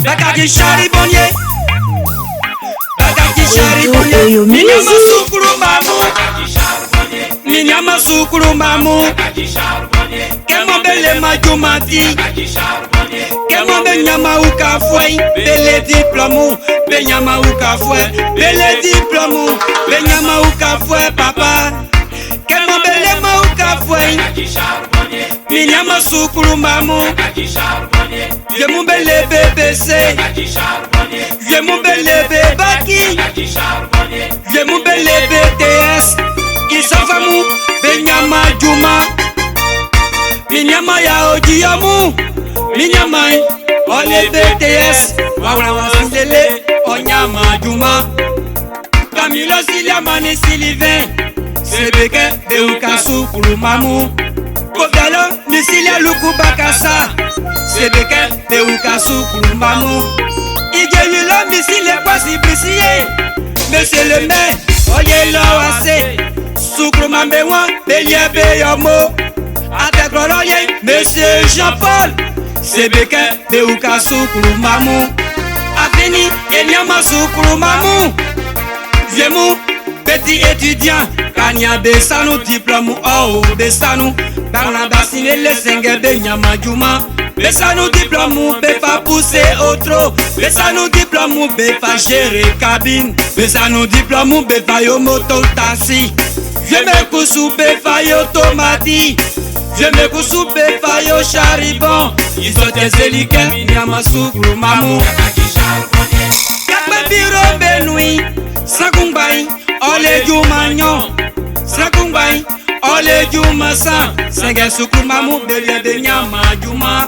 Bakaki Charibonnier, Bakaki Charibonnier, Minyama Sukuru Mamu, Minyama Sukuru Mamu, Kemo Bele Majumati, Kemo Benyama Ukafwe, Bele Diplomu, Benyama Ukafwe, Bele Diplomu, Benyama Ukafwe, Papa, Kemo Bele Ukafwe, Minyama Sukuru Mamu, Yemu Bele BBC, Yemu Bele Baki, Yemu Bele BTS, Isafamu, Benyama Juma, Minyama ya Ojiyamu, Minyama Ole BTS, Wawana Wasindele, Onyama Juma, Camilo Siliamani Sylvain, Sebeke Beuka Sukuru Mamu, Kofialo Misilia Luku Bakasa, Sebeke Beuka Sukuru Mamu, Igeyilo Misilia Kwasi Bisiye, Monsieur le maire, Oye Lawase, Sukuru Mamewa, Belie Beyomo, Atekroloye, Monsieur Jean-Paul, Sebeke Beuka Sukuru Mamu, Afini Enyama Sukuru Mamu, Viemu petit étudiant, Kanya Besanu, diplôme oh Besanu, Barnabas le Senge Benyama Juma, Besanu diplôme Befa pousser au trop, Besanu diplôme Befa gérer cabine, Besanu diplôme Befa yo moto taxi, je me cousu Befa yo tomati, je me cousu Befa yo charibon, ils sont des éliquets, Minyama Sukuru Mamu, Kakbe biro Benui, Sakungbai, Ole Jumanyo, Sakungbai, Ole Jumasa, Senge Sukuru Mamu, Bele Benyama Juma,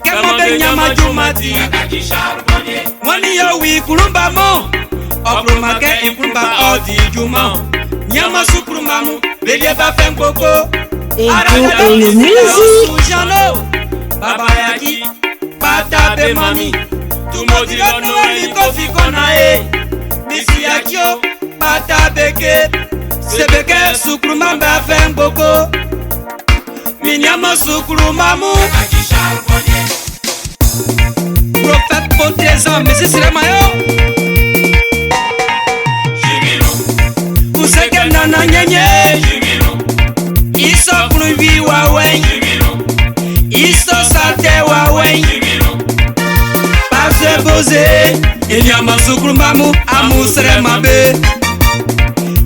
Kemo Benyama Jumati, Wani yo wi Kurumba Mo, Opromake Ikurumba Odi Juma, Nyama Sukuru Mamu, Bele Bafem Koko, Et musique. Sujano, Baba Yaki, Bata Be Mami, Tumo Dilono Wali Kofi Konae, Misi Yakio, Bata Beke, Sebeke Sukuru Mamba Fem Boko, Minyama Sukuru Mamu, Prophète Pontezan, Messi Siremayo, Useke Nana Nyenye, Iso Kunubi Wawen, Iso Sate Wawen, Pase Boze, Minyama Sukuru Mamu, Amusre Mabe,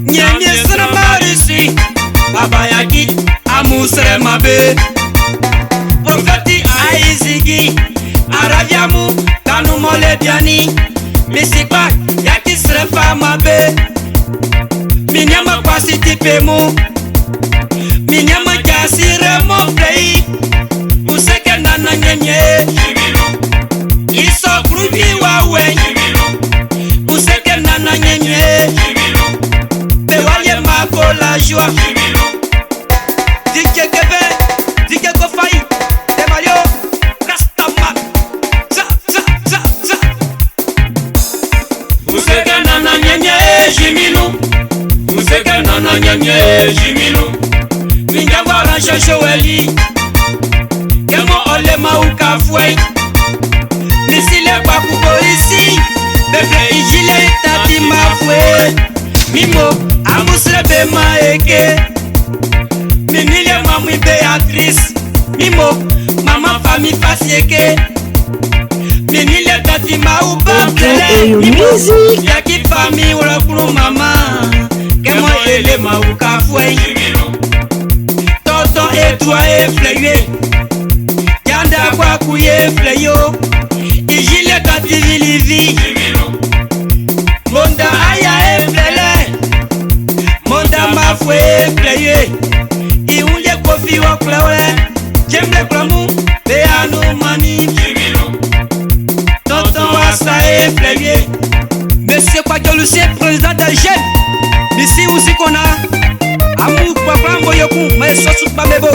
Nyenye Sere Marisi, Baba Yaki, Amusre Mabe, Prophète Aizigi, Arabiamu, Kanu Mole Biani, Misikwa, Yaki Sere Famabe, Minyama Kwasi Tipemu, Minyama Kasire Moplei, Useke Nana Nyenye, Iso Kruvi Wawe, Useke Nana Nyenye, Bewaye Mako la joie, Dike Kebe, Dike Kofai, Demario, Rastaman, Za, Za, Za, Za, Useke Nana Nyenye, Jiminou, Useke Nana Nyenye, Jiminou, Minyama Rancho Joeli, Kemo Ole Mauka Fwe, Misile Kwakubo ici, Bebe Ijile Tati Mafwe, Mimo Amusre Bema Eke, Minile Mamui Beatrice, Mimo Mama Famille Fasieke, Minile Tati Mauba Bele, Mimo Yaki Famille Urakuru Mama, Kemo Ele Mauka Fwe, Tonton et toi effrayé, Yanda Kwakuye Fleyo, Ijile Tati Vilivi, Monda Aya Eflele, Monda Mafwe Efleye, Iunye Kofi Waklewe, Jemle Klamu, Beanu Mani, Tonton Asa Efleye, Monsieur Kwakiolusi, président de jeunes, Missy Usikona, Amu Kwakrambo Yoku, Maesosu Pamebo.